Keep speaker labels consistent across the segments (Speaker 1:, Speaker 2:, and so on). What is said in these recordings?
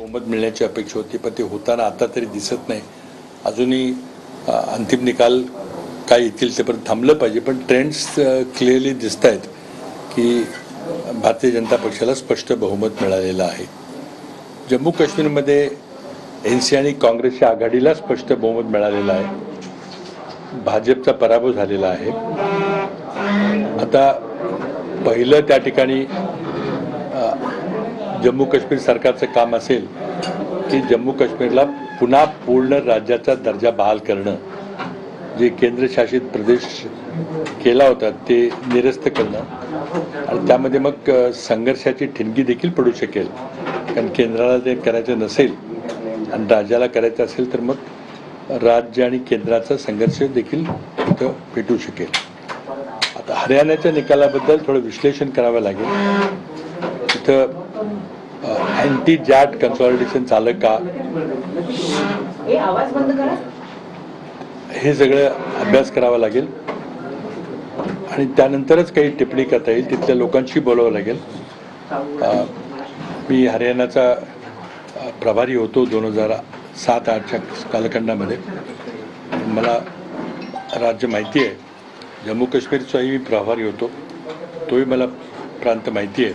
Speaker 1: बहुमत मिळण्याची अपेक्षा होती, पण ते होताना आता तरी दिसत नाही. अजूनही अंतिम निकाल काय येतील ते पण थांबलं पाहिजे, पण ट्रेंड्स क्लिअरली दिसत आहेत की भारतीय जनता पक्षाला स्पष्ट बहुमत मिळालेलं आहे. जम्मू काश्मीरमध्ये NC आणि काँग्रेसच्या आघाडीला स्पष्ट बहुमत मिळालेलं आहे. भाजपचा पराभव झालेला आहे. आता पहिलं त्या ठिकाणी जम्मू काश्मीर सरकारचं काम असेल की जम्मू काश्मीरला पुन्हा पूर्ण राज्याचा दर्जा बहाल करणं, जे केंद्रशासित प्रदेश केला होता ते निरस्त करणं, आणि त्यामध्ये मग संघर्षाची ठिणगी देखील पडू शकेल. कारण केंद्राला ते करायचं नसेल आणि राज्याला करायचं असेल तर मग राज्य आणि केंद्राचा संघर्ष देखील इथं पेटू शकेल. आता हरियाणाच्या निकालाबद्दल थोडं विश्लेषण करावं लागेल. तिथं अँटी जॅट कन्सॉलिडेशन झालं का हे सगळं अभ्यास करावा लागेल आणि त्यानंतरच काही टिप्पणी करता येईल. तिथल्या लोकांशी बोलावं लागेल. मी हरियाणाचा प्रभारी होतो 2007-08च्या कालखंडामध्ये. मला राज्य माहिती आहे. जम्मू काश्मीरचाही मी प्रभारी होतो, तोही मला प्रांत माहिती आहे.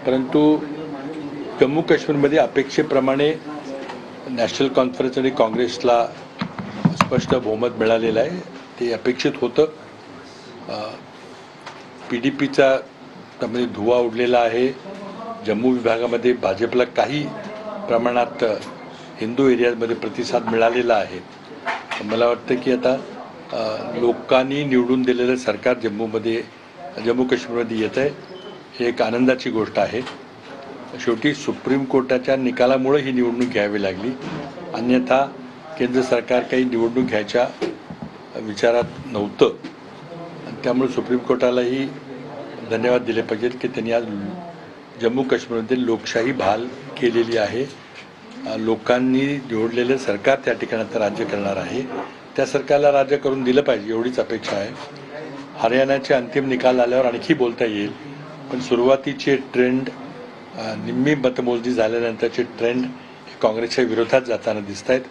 Speaker 1: परंतु जम्मू काश्मीरमध्ये अपेक्षेप्रमाणे नॅशनल कॉन्फरन्स आणि काँग्रेसला स्पष्ट बहुमत मिळालेलं आहे. ते अपेक्षित होतं. PDPचा त्यामध्ये धुवा उडलेला आहे. जम्मू विभागामध्ये भाजपला काही प्रमाणात हिंदू एरियामध्ये प्रतिसाद मिळालेला आहे. मला वाटतं की आता लोकांनी निवडून दिलेलं सरकार जम्मू काश्मीरमध्ये येत आहे, ही एक आनंदाची गोष्ट आहे. शेवटी सुप्रीम कोर्टाच्या निकालामुळे ही निवडणूक घ्यावी लागली, अन्यथा केंद्र सरकार काही निवडणूक घ्यायच्या विचारात नव्हतं. त्यामुळे सुप्रीम कोर्टालाही धन्यवाद दिले पाहिजेत की त्यांनी आज जम्मू काश्मीरमध्ये लोकशाही बहाल केलेली आहे. लोकांनी निवडलेलं सरकार त्या ठिकाणी आता राज्य करणार आहे. त्या सरकारला राज्य करून दिलं पाहिजे एवढीच अपेक्षा आहे. हरियाणाचे अंतिम निकाल आल्यावर आणखी बोलता येईल, पण सुरुवातीचे ट्रेंड, निम्मी मतमोजणी झाल्यानंतरचे ट्रेंड काँग्रेसच्या विरोधात जाताना दिसत आहेत.